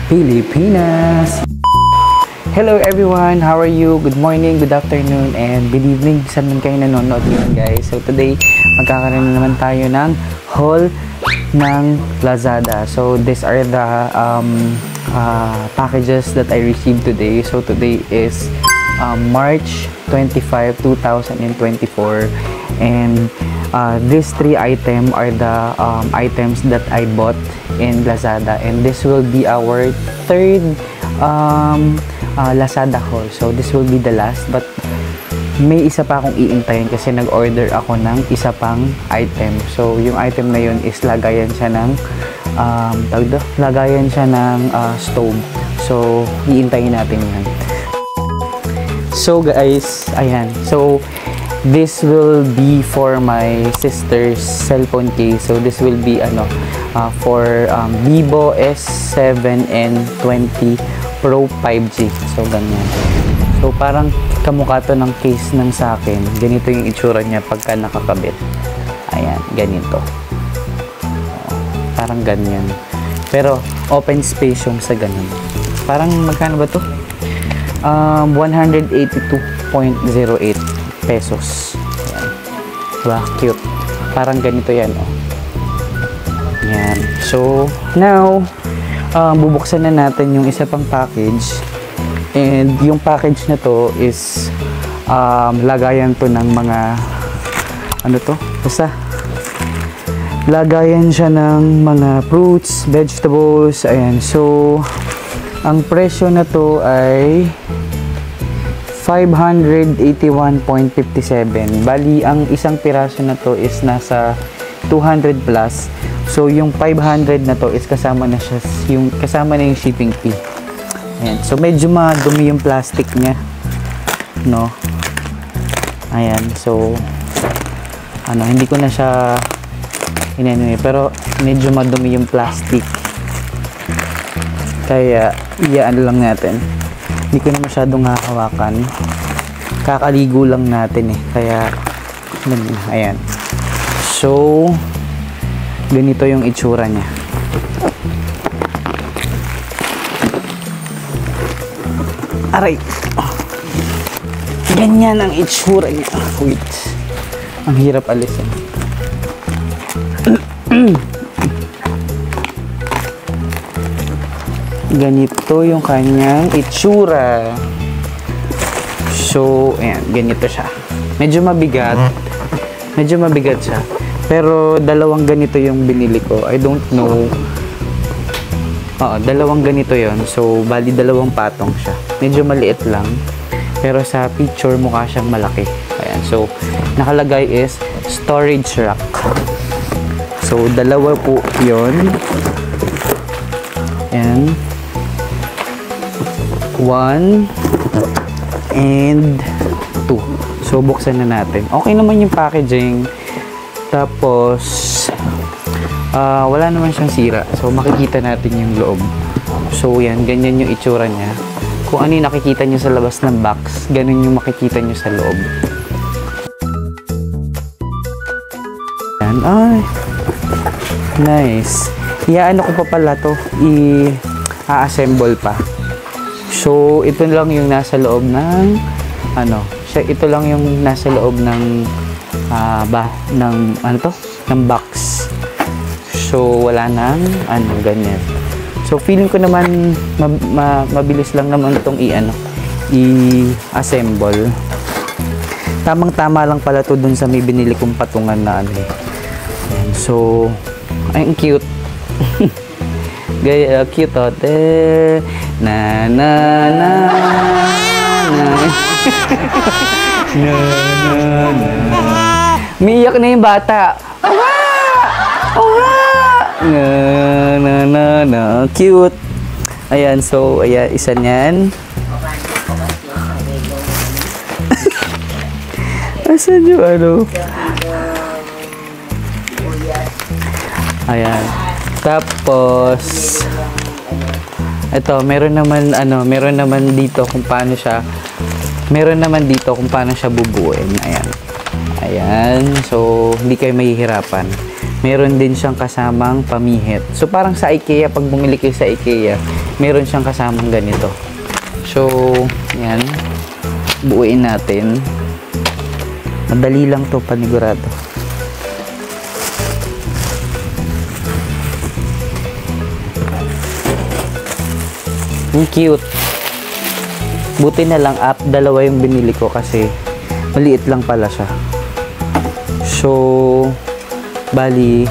Pilipinas! Hello everyone! How are you? Good morning, good afternoon, and good evening. Saan man kayo nanonood ngayon guys? So today, magkakaroon naman tayo ng haul ng Lazada. So these are the packages that I received today. So today is March 25, 2024, and these three items are the items that I bought in Lazada, and this will be our third Lazada haul. So this will be the last, but may isa pa akong iintayin kasi nag-order ako ng isa pang item. So yung item na yun is lagayan siya ng stove. So iintayin natin yan. So guys, ayan. So this will be for my sister's cellphone case. So this will be for Vivo S7N20 Pro 5G. So ganyan. So parang kamukha to ng case ng sa akin. Ganito yung itsura niya pagka nakakabit. Ayan, ganito. Parang ganyan. Pero open space yung sa ganun. Parang magkano ba to? 182.08 pesos. Ayan. Diba? Cute. Parang ganito yan, oh. Ayan. So, now, bubuksan na natin yung isa pang package. And yung package na to is lagayan to ng mga basta lagayan siya ng mga fruits, vegetables. Ayan. So, ang presyo na to ay 581.57. Bali, ang isang piraso na to is nasa 200 plus. So, yung 500 na to is kasama na yung shipping fee. Ayan. So, medyo madumi yung plastic niya. No? Ayan. So, hindi ko na siya pero medyo madumi yung plastic. Kaya, iyaan lang natin. Hindi ko na masyadong hahawakan. Kakaligo lang natin eh. Kaya, ayan. So, ganito yung itsura niya. Aray! Ganyan ang itsura niya. Wait. Ang hirap alisin. Ganito yung kanyang itsura. So, ayan, ganito siya. Medyo mabigat. Medyo mabigat siya. Pero dalawang ganito yung binili ko. I don't know. Dalawang ganito yon. So, bali dalawang patong siya. Medyo maliit lang. Pero sa picture mukha siyang malaki. Ayan. So, nakalagay is storage rack. So, dalawa po yon. And 1 and 2. So, buksan na natin. Okay naman yung packaging. Tapos, wala naman siyang sira. So, makikita natin yung loob. So, yan. Ganyan yung itsura niya. Kung ano yung nakikita nyo sa labas ng box, ganun yung makikita nyo sa loob. Yan. Ay. Nice. Iyaano ko pa pala to. I-assemble pa. So, ito lang yung nasa loob ng ito lang yung nasa loob ng ng box. So, wala nang ganyan. So, feeling ko naman mabilis lang naman itong i-assemble. Tamang-tama lang pala to dun sa may binili kong patungan na Ayan. So, ay, ang cute. Gaya, cute na na na na Miiyak na yung bata. Cute. Ayan, so ayan, isa niyan. Asan yung Ayan. Tapos ito, meron naman dito kung paano siya bubuuin. Ayan. Ayan. So, hindi kayo mahihirapan. meron din siyang kasamang pamihit. So, parang sa IKEA, pag bumili kayo sa IKEA, meron siyang kasamang ganito. So, yan. Buuin natin. Madali lang to, panigurado. Ang cute. Buti na lang dalawa yung binili ko kasi maliit lang pala siya. So, bali,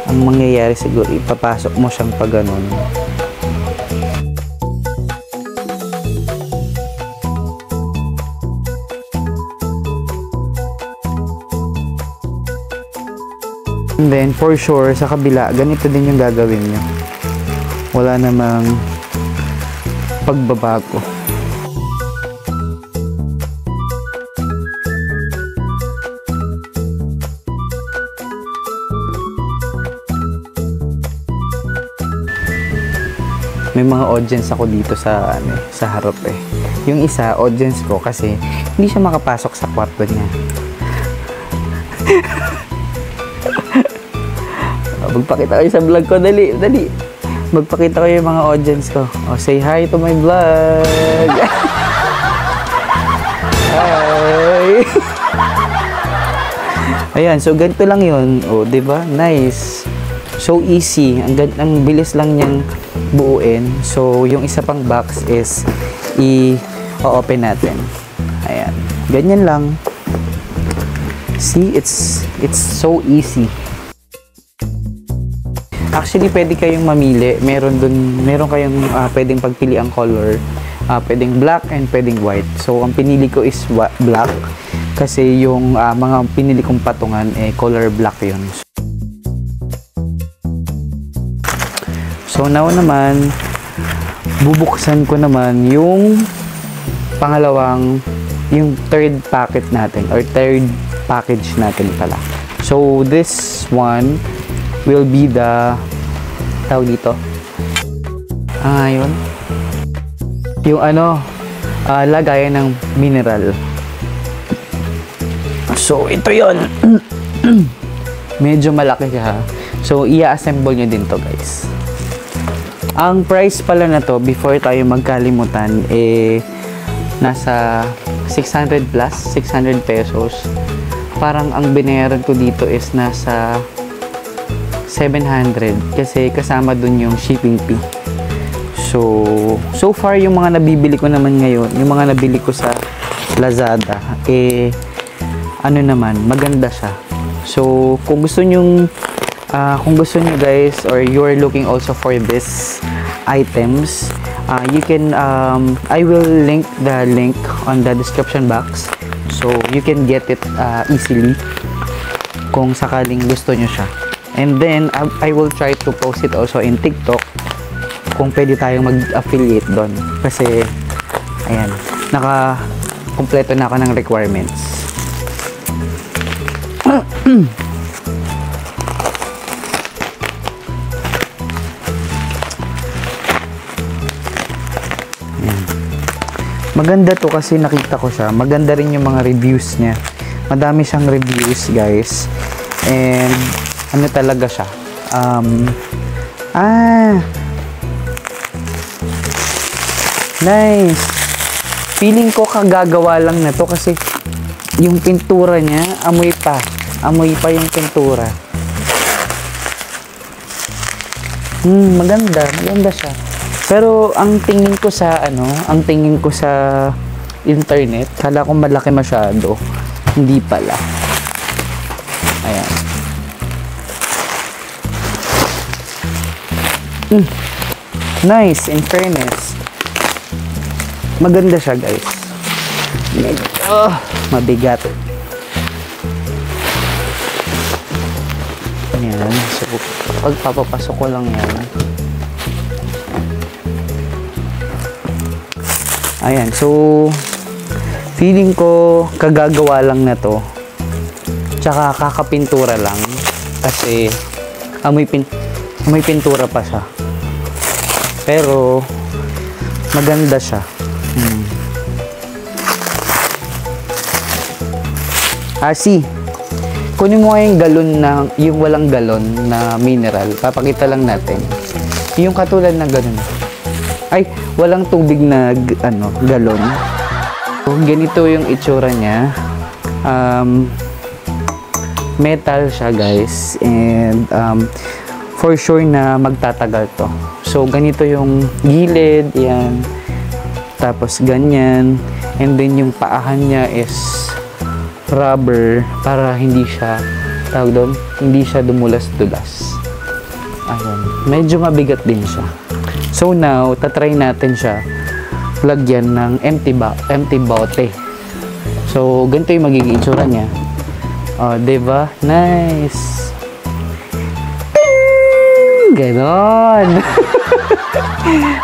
ang mangyayari siguro, ipapasok mo siyang pag ganun. And then, for sure, sa kabila, ganito din yung gagawin nyo. Wala namang pagbabago. May mga audience ako dito sa harap eh. Yung isa, audience ko kasi hindi siya makapasok sa kwarto niya. Magpakita kayo sa vlog ko, dali. Magpakita kayo yung mga audience ko. Say hi to my vlog. Hi. Ayan, so ganito lang yun. Oh, 'di ba? Nice. So easy. Ang bilis lang niyang buuin. So yung isa pang box is i-open natin. Ayan. Ganyan lang. See, it's so easy. Actually, pwede kayong mamili. Meron kayong pwedeng pagpili ang color. Pwedeng black and pwedeng white. So, ang pinili ko is black. Kasi yung mga pinili kong patungan, color black yun. So, now naman, bubuksan ko naman yung yung third packet natin. Or third package natin pala. So, this one will be the tawag dito yun yung lagayan ng mineral. So ito yun. Medyo malaki siya. So i-assemble nyo din to, guys. Ang price pala na to, before tayo magkalimutan, nasa 600 plus 600 pesos. Parang ang binayaran ko dito is nasa 700 kasi kasama dun yung shipping fee. So far yung mga nabibili ko naman ngayon, yung mga nabili ko sa Lazada, maganda siya. So kung gusto nyo guys, or you're looking also for this items, you can I will link the link on the description box, so you can get it easily kung sakaling gusto nyo siya. And then, I will try to post it also in TikTok kung pwede tayong mag-affiliate doon. Kasi, ayan, naka-kompleto na ako ng requirements. Ayan. Maganda to kasi nakita ko siya. Maganda rin yung mga reviews niya. Madami siyang reviews, guys. And ano talaga siya, nice. Feeling ko kagagawa lang na to kasi yung pintura niya, amoy pa yung pintura. Maganda siya. Pero ang tingin ko sa internet, kala ko malaki masyado, hindi pala. Ayan. Nice, in fairness. Maganda siya, guys. Medyo mabigat. Ayan. So, pagpapapasok ko lang yan. Ayan. So, feeling ko kagagawa lang na to. Tsaka kakapintura lang. Kasi, amoy pintura pa siya. Pero maganda siya. See, kunin mo nga yung galon na, yung walang galon na mineral. Papakita lang natin. Yung katulad ng ganun. Ay, walang tubig na, galon. So, ganito yung itsura niya. Metal siya, guys. And, for sure na magtatagal to. So, ganito yung gilid, yan. Tapos, ganyan. And then, yung paahan niya is rubber para hindi siya, tawag doon, hindi siya dumulas-dulas. Ayan. Medyo mabigat din siya. So, now, tatry natin siya lagyan ng empty bote. So, ganito yung magiging itsura niya. Diba? Nice! Ganon.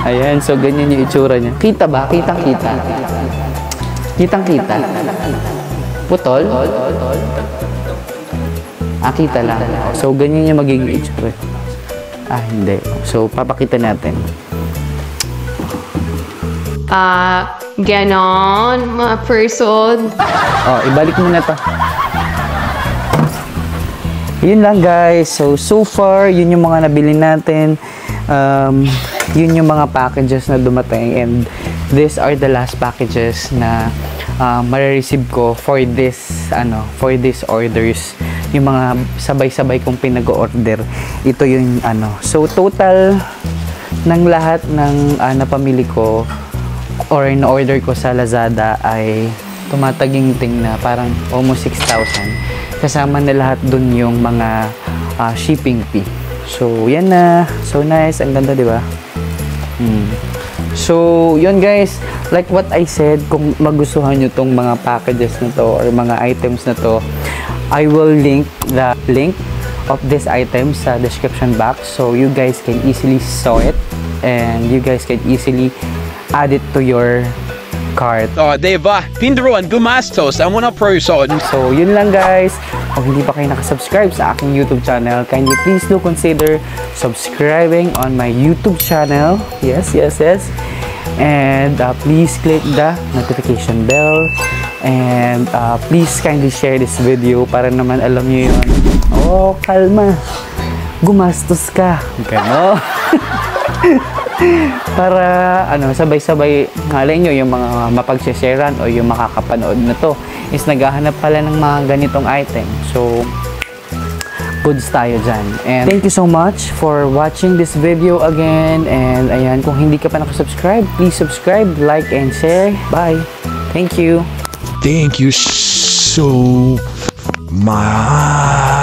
Ayan, so ganyan yung itsura niya. Kita ba? Kitang-kita. Kitang-kita. Putol? Kita lang. So, ganyan yung magiging itsura. Hindi. So, papakita natin. Ganon, mga person. Ibalik mo na to. Yun lang, guys. So far, yun yung mga nabili natin. Yun yung mga packages na dumating. And these are the last packages na marireceive ko for this orders. Yung mga sabay-sabay kong pinag-order. Ito yung So, total ng lahat ng napamili ko or na-order ko sa Lazada ay tumataginting na parang almost 6,000. Kasama na lahat dun yung mga shipping fee. So, yan na. So, nice. Ang ganda, di ba? So, yun guys. Like what I said, kung magustuhan nyo tong mga packages na to or mga items na to, I will link the link of this item sa description box. So, you guys can easily saw it and you guys can easily add it to your cart. Diba? Pinduruan gumastos ang mga person. So, yun lang guys. Kung hindi pa kayo nakasubscribe sa aking YouTube channel, kindly please do consider subscribing on my YouTube channel. Yes. And please click the notification bell. And please kindly share this video para naman alam nyo yun. Kalma. Gumastos ka. Gano. Para sabay-sabay halin nyo yung mga mapagsisharean o yung makakapanood na to is naghahanap pala ng mga ganitong item. So, goods tayo dyan. And thank you so much for watching this video again. And ayan, kung hindi ka pa nakasubscribe, please subscribe, like, and share. Bye! Thank you! Thank you so much.